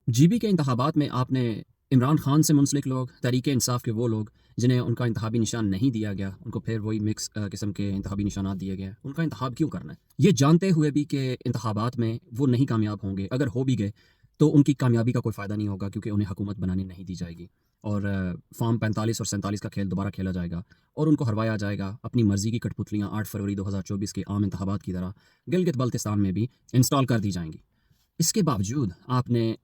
GB के इंतखाबात में आपने इमरान खान से मुंसलिक लोग, तहरीक इंसाफ के वो लोग जिन्हें उनका इंतखाबी निशान नहीं दिया गया, उनको फिर वही मिक्स किस्म के इंतखाबी निशानात दिए गए, उनका इंतखाब क्यों करना है? ये जानते हुए भी कि इंतखाबात में वो नहीं कामयाब होंगे, अगर हो भी गए तो उनकी कामयाबी का कोई फ़ायदा नहीं होगा क्योंकि उन्हें हुकूमत बनाने नहीं दी जाएगी और फॉर्म 45 और 47 का खेल दोबारा खेला जाएगा और उनको हरवाया जाएगा अपनी मर्ज़ी की कठपुतलियाँ 8 फरवरी 2024 के आम इंतखाबात की तरह गिलगित बल्तिस्तान में भी इंस्टॉल कर दी जाएंगी। इसके बावजूद आपने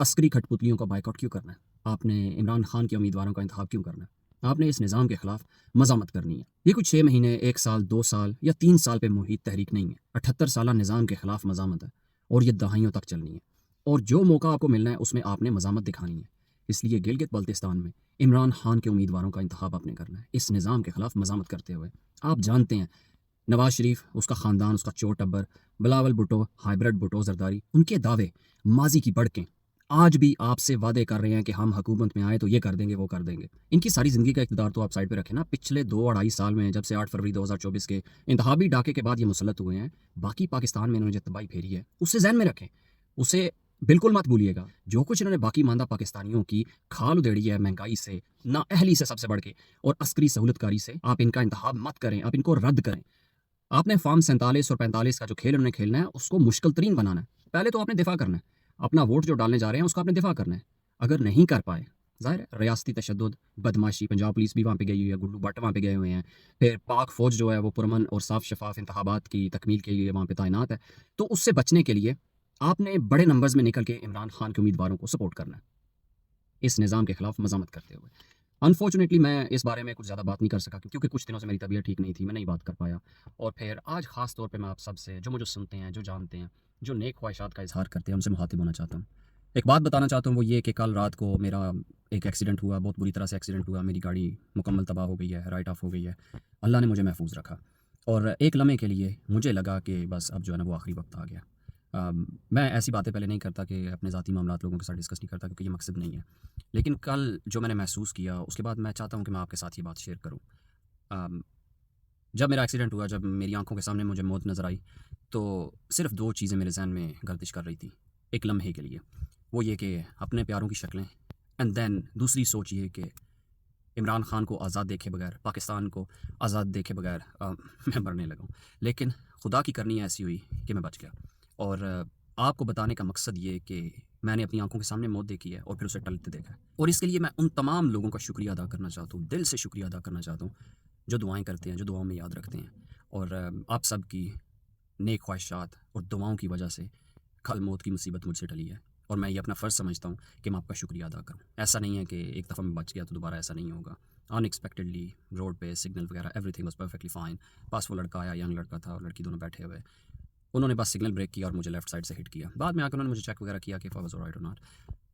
अस्करी कठपुतलियों का बायकॉट क्यों करना है? आपने इमरान खान के उम्मीदवारों का इंतखाब क्यों करना है? आपने इस निज़ाम के खिलाफ मज़ामत करनी है। ये कुछ 6 महीने, 1 साल, 2 साल या 3 साल पे मुहित तहरीक नहीं है। 78 साला निज़ाम के खिलाफ मज़ामत है और ये दहाइयों तक चलनी है और जो मौका आपको मिलना है उसमें आपने मज़ामत दिखानी है। इसलिए गिलगित बल्तिस्तान में इमरान खान के उम्मीदवारों का इंतखाब आपने करना है। इस निज़ाम के खिलाफ मज़ामत करते हुए आप जानते हैं नवाज शरीफ, उसका ख़ानदान, उसका चोर टब्बर, बिलावल भुट्टो, हाइब्रिड भुट्टो जरदारी, उनके दावे माजी की बढ़कें आज भी आपसे वादे कर रहे हैं कि हम हुकूमत में आए तो ये कर देंगे, वो कर देंगे। इनकी सारी ज़िंदगी का इक़्तिदार तो आप साइड पे रखें ना। पिछले 2 अढ़ाई साल में जब से 8 फरवरी 2024 के इंतखाबी डाके के बाद ये मुसल्लत हुए हैं, बाकी पाकिस्तान में इन्होंने जो तबाही फेरी है, उसे ज़हन में रखें। उसे बिल्कुल मत भूलिएगा। जो कुछ इन्होंने बाकी मानदा पाकिस्तानियों की खाल उधेड़ी है महंगाई से, नाअहली से सबसे बढ़ के और अस्करी सहूलतकारी से, आप इनका इंतखाब मत करें, आप इनको रद्द करें। आपने फॉर्म 47 और 45 का जो खेल उन्होंने खेलना है उसको मुश्किल तरीन बनाना है। पहले तो आपने दिफा करना है, अपना वोट जो डालने जा रहे हैं उसका आपने दिफा करना है। अगर नहीं कर पाए, ज़ाहिर है रियासती तशद्दुद, बदमाशी, पंजाब पुलिस भी वहाँ पे गई हुई है, गुल्लू भट्ट वहाँ पे गए हुए हैं, फिर पाक फ़ौज जो है वो पुरअमन और साफ शफाफ इंतखाबात की तकमील के लिए वहाँ पे तैनात है। तो उससे बचने के लिए आपने बड़े नंबर्स में निकल के इमरान खान के उम्मीदवारों को सपोर्ट करना है, इस निज़ाम के खिलाफ मज़ामत करते हुए। अनफॉर्चुनेटली मैं इस बारे में कुछ ज़्यादा बात नहीं कर सका क्योंकि कुछ दिनों से मेरी तबीयत ठीक नहीं थी, मैं नहीं बात कर पाया। और फिर आज ख़ास तौर पे मैं आप सब से, जो मुझे सुनते हैं, जो जानते हैं, जो नेक ख्वाहिशात का इज़हार करते हैं, उनसे मुखातिब होना चाहता हूँ। एक बात बताना चाहता हूँ वो ये कि कल रात को मेरा एक एक्सीडेंट हुआ, बहुत बुरी तरह से एक्सीडेंट हुआ। मेरी गाड़ी मुकम्मल तबाह हो गई है, राइट ऑफ हो गई है। अल्लाह ने मुझे महफूज़ रखा और एक लम्हे के लिए मुझे लगा कि बस अब जो है ना वो आखिरी वक्त आ गया। मैं ऐसी बातें पहले नहीं करता कि अपने ज़ाती मामलात लोगों के साथ डिस्कस नहीं करता क्योंकि ये मकसद नहीं है। लेकिन कल जो मैंने महसूस किया उसके बाद मैं चाहता हूँ कि मैं आपके साथ ये बात शेयर करूँ। अम, जब मेरा एक्सीडेंट हुआ, जब मेरी आँखों के सामने मुझे मौत नज़र आई, तो सिर्फ़ 2 चीज़ें मेरे ज़हन में गर्दिश कर रही थी, एक लम्हे के लिए। वो ये कि अपने प्यारों की शक्लें एंड देन दूसरी सोच ये कि इमरान खान को आज़ाद देखे बगैर, पाकिस्तान को आज़ाद देखे बगैर मैं मरने लगा हूँ। लेकिन खुदा की करनी ऐसी हुई कि मैं बच गया और आपको बताने का मकसद ये कि मैंने अपनी आँखों के सामने मौत देखी है और फिर उसे टलते देखा है और इसके लिए मैं उन तमाम लोगों का शुक्रिया अदा करना चाहता हूँ, दिल से शुक्रिया अदा करना चाहता हूँ, जो दुआएँ करते हैं, जो दुआओं में याद रखते हैं और आप सब की नेक ख्वाहिशात और दुआओं की वजह से कल मौत की मुसीबत मुझसे टली है और मैं ये अपना फ़र्ज़ समझता हूँ कि मैं आपका शुक्रिया अदा करूँ। ऐसा नहीं है कि एक दफ़ा मैं बच गया तो दोबारा ऐसा नहीं होगा। अनएक्सपेक्टेडली रोड पे सिग्नल वगैरह एवरीथिंग वाज़ परफेक्टली फ़ाइन। पास वो लड़का आया, यंग लड़का था और लड़की, दोनों बैठे हुए। उन्होंने बस सिग्नल ब्रेक किया और मुझे लेफ़्ट साइड से हिट किया। बाद में आके उन्होंने मुझे चेक वगैरह किया कि इफ आई वाज़ ऑलराइट और नॉट।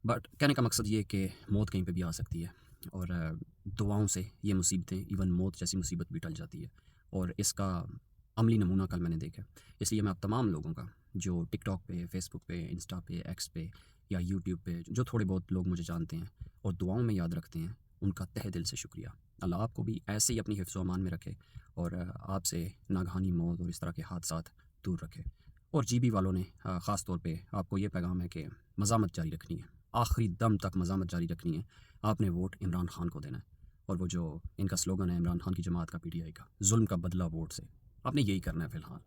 बट कहने का मकसद ये है कि मौत कहीं पे भी आ सकती है और दुआओं से ये मुसीबतें, इवन मौत जैसी मुसीबत भी टल जाती है और इसका अमली नमूना कल मैंने देखा। इसलिए मैं आप तमाम लोगों का जो टिकटॉक पे, फेसबुक पे, इंस्टा पे, एक्स पे या यूट्यूब पे जो थोड़े बहुत लोग मुझे जानते हैं और दुआओं में याद रखते हैं, उनका तहे दिल से शुक्रिया। अल्लाह आपको भी ऐसे ही अपनी हिफ्ज़ व अमान में रखे और आपसे नागहानी मौत और इस तरह के हादसात दूर रखे। और जीबी वालों ने ख़ास तौर पे आपको ये पैगाम है कि मज़ामत जारी रखनी है, आखिरी दम तक मज़ामत जारी रखनी है। आपने वोट इमरान खान को देना है और वो जो इनका स्लोगन है इमरान खान की जमात का, पीटीआई का, जुल्म का बदला वोट से, आपने यही करना है फ़िलहाल।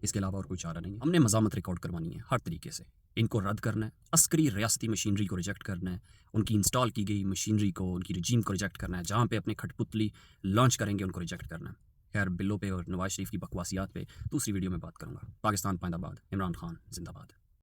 इसके अलावा और कोई चारा नहीं है। हमने मज़ामत रिकॉर्ड करवानी है हर तरीके से। इनको रद्द करना है, अस्करी रियासती मशीनरी को रिजेक्ट करना है, उनकी इंस्टॉल की गई मशीनरी को, उनकी रजीम को रिजेक्ट करना है, जहाँ पे अपने खटपुतली लॉन्च करेंगे उनको रिजेक्ट करना है। खैर बिल्लों पे और नवाज शरीफ की बकवासियात पे दूसरी वीडियो में बात करूँगा। पाकिस्तान पाइंदाबाद, इमरान खान जिंदाबाद।